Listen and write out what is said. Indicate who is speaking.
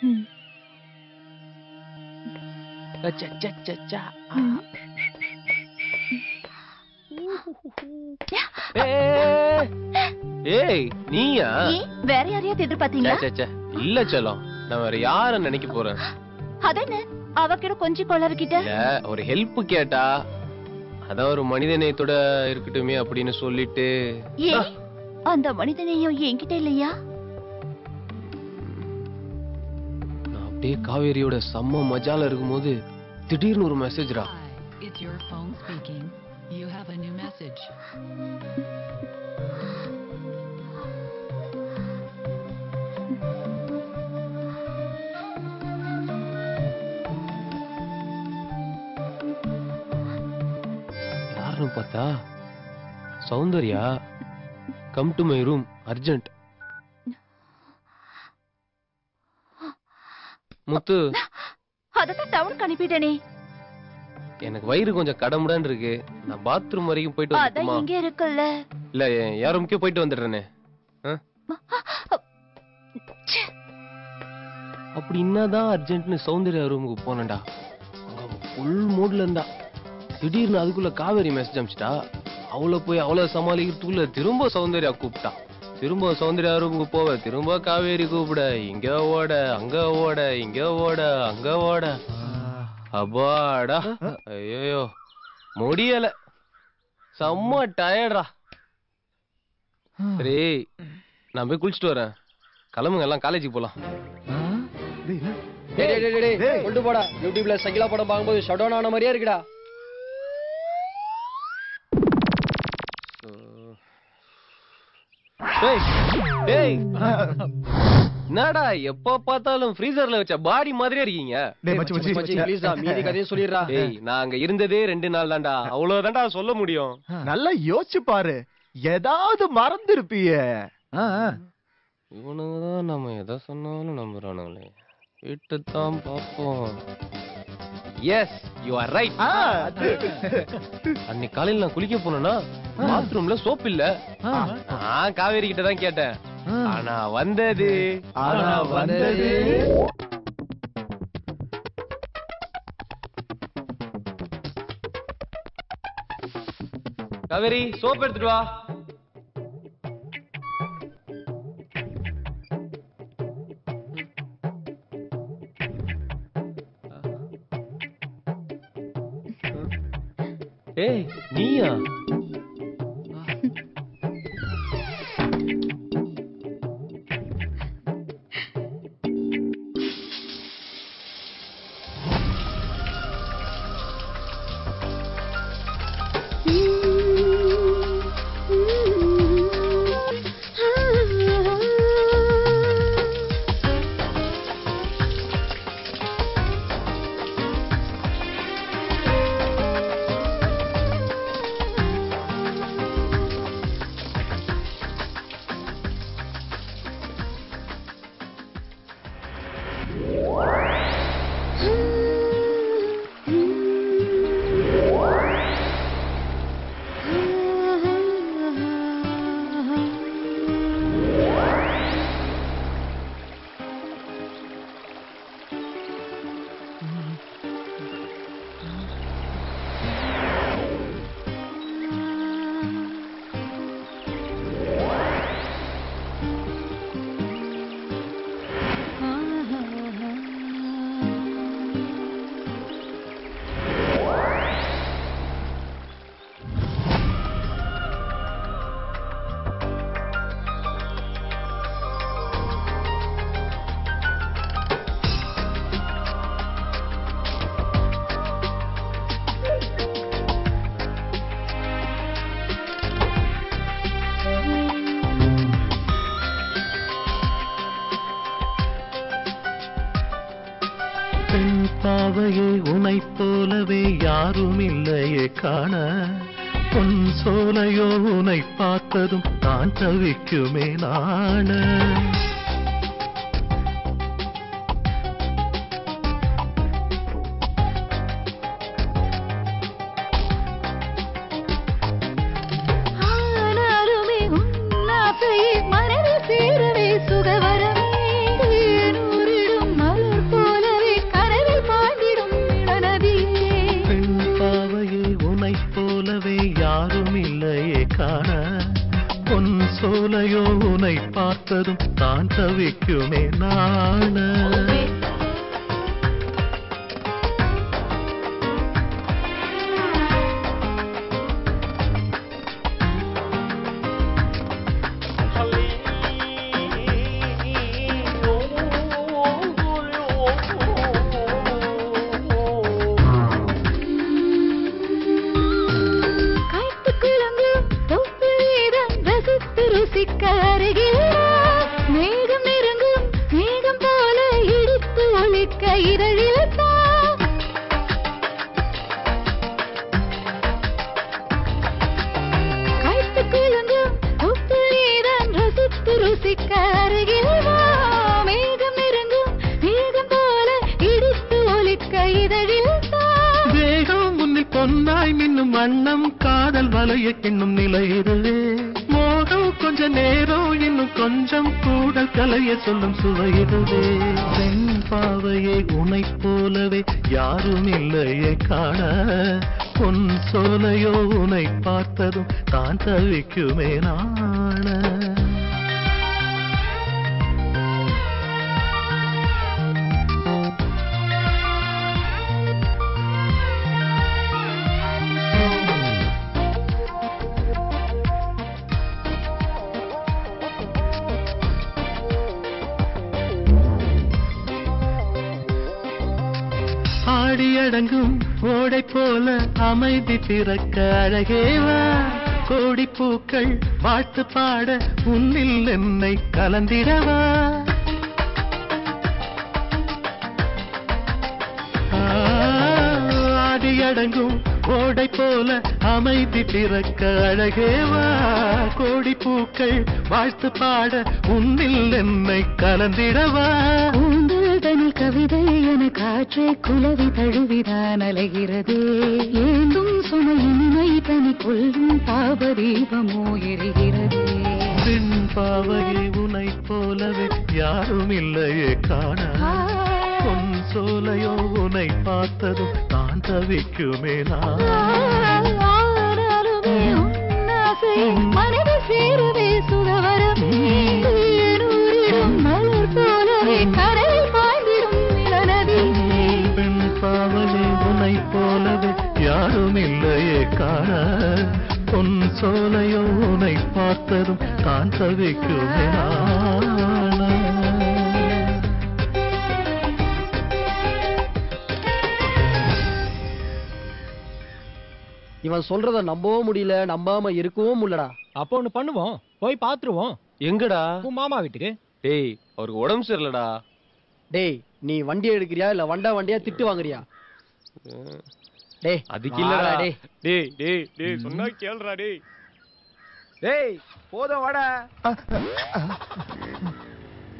Speaker 1: ஏய் நீயா?
Speaker 2: வேற யாரையா எதிர்பார்த்தீங்களா?
Speaker 1: இல்ல செல்லம், நான் வேற யார நினைக்க போறேன்.
Speaker 2: அதென்ன அவகிட்ட கொஞ்சம் கொள்ளர்கிட்ட
Speaker 1: ஒரு ஹெல்ப் கேட்டா அதான் ஒரு மனிதநேயத்தோட இருக்கட்டுமே அப்படின்னு சொல்லிட்டு.
Speaker 2: அந்த மனிதநேயம் என்கிட்ட இல்லையா?
Speaker 1: நான் அப்படியே காவேரியோட செம்ம மஜால இருக்கும்போது திடீர்னு ஒரு மெசேஜ்ரா.
Speaker 3: It's your phone speaking. You have a new message.
Speaker 1: யாருன்னு பார்த்தா Soundarya. Come to my room urgent. Muthu,
Speaker 2: அததான் டவுனுக்கு அனுப்பிட்டேனே.
Speaker 1: எனக்கு வயிறு கொஞ்சம் கடமுடான்னு இருக்கு. நான் பாத்ரூம் வரைக்கும் போயிட்டு வரட்டுமா?
Speaker 2: இங்க இருக்குல்ல.
Speaker 1: இல்ல யார் ரூமுக்கே போயிட்டு வந்துடுறேனே. அப்படி என்னதான் அர்ஜென்ட்னு சௌந்தர்யா ரூமுக்கு போனேன்டா. அங்க ஃபுல் மூட்ல இருந்தா. திடீர்னு அதுக்குள்ள காவேரி மெசேஜ் அனுப்பிச்சிட்டா. அவளை போய் அவளை சமாளிக்கிறதுக்குள்ள திரும்ப சௌந்தர்யா கூப்பிட்டா. திரும்ப சௌந்தர்யா ரூமுக்கு போவ, திரும்ப காவேரி கூப்பிட. இங்க ஓட, அங்க ஓட, இங்க ஓட, அங்க ஓட. அப்பாடா, ஐயோ முடியல, செம்ம டயர்டா. சரி நான் போய் குளிச்சுட்டு வரேன். கிளம்புங்க எல்லாம், காலேஜுக்கு போலாம்.
Speaker 4: கொண்டு போடா. யூடியூப்ல சகிலா படம் பார்க்கும்போது ஷட் டவுன் ஆன மாதிரியே இருக்குடா.
Speaker 1: என்னடா எப்ப பார்த்தாலும் ஃப்ரீசர்ல வச்ச பாடி மாதிரியே இருக்கீங்க.
Speaker 4: மீதி கதையை சொல்லிடுறா.
Speaker 1: நான் அங்க இருந்ததே 2 நாள் தான்டா. அவ்வளவுதான்டா சொல்ல முடியும்.
Speaker 5: நல்லா யோசிச்சு பாரு, ஏதாவது மறந்துருப்பிய.
Speaker 1: இவனுங்கதான் நம்ம எதை சொன்னாலும் நம்புறானுங்களே. விட்டுத்தான் பாப்போம். Yes you are right. அன்னைக்கு காலையில் நான் குளிக்க போனேன்னா பாத்ரூம்ல சோப் இல்ல. காவேரி கிட்ட தான் கேட்டேன். ஆனா வந்தது காவேரி சோப் எடுத்துட்டு வா. ஏய் நீயா?
Speaker 6: பாவையே உனை போலவே யாரும் இல்லையே காண. பொன் சோலையோ உனை பார்த்ததும் நான் தவிக்குமே நாண.
Speaker 2: மனதில் சேரவே சுகவரமே நூறிடும்
Speaker 6: தவிக்குமே நாண பொன்னாய் மின்னும் வண்ணம் காதல் வலைய கிண்ணும் நிலை இதுவே மோகம் கொஞ்ச நேரம் இன்னும் கொஞ்சம் கூடல் கலைய சொல்லும் சுவை இதுவே பெண் பாவையை உனை போலவே யாரும் இல்லையே காண பொன் சோலையோ உனை பார்த்ததும் தான் தவிக்குமே நாண ஆடியடங்கும் ஓடை போல அமைதி பிறக்க அழகேவா கோடி பூக்கள் வாழ்த்து பாட உன்னில் என்னை கலந்திடவா ஆடியடங்கும் ஓடை போல அமைதி பிறக்க அழகேவா கோடி பூக்கள் வாழ்த்து பாட உன்னில் என்னை கலந்திடவா
Speaker 3: தனில் கவிதை என காற்றே குலவி தழுவிதான் அலைகிறது ஏந்தும் சுமையின்மை தனி கொள்ளும் பாபதீபமோ எரிகிறது
Speaker 6: பெண் பாவையை உனை போலவே யாரும் இல்லையே காண பொன் சோலையோ உனை பார்த்ததும் தான் தவிக்குமே
Speaker 3: மனத சேரவே சுகவரம் மலர் போலவே கரையில்
Speaker 6: பெண் பாவலே உனை போலவே யாரும் இல்லையே காண பொன் சோலையோ உனை பார்த்ததும் தான் தவிக்குமே
Speaker 4: இவன் சொல்றத நம்பவும் முடியல, நம்பாம இருக்கவும் முடியலடா.
Speaker 7: அப்போ ஒண்ணு பண்ணுவோம், போய் பாத்துருவோம்.
Speaker 1: எங்கடா?
Speaker 7: உன் மாமா வீட்டுக்கு.
Speaker 1: டேய், அவருக்கு உடம்பு சரியில்லடா.
Speaker 4: டேய், நீ வண்டியை எடுக்கிறியா இல்ல வண்டியா திட்டு வாங்குறியா? டேய்,
Speaker 1: அதுக்கு இல்லடா. டேய் சொன்னா கேளுடா. டேய்
Speaker 5: போதும் வாடா.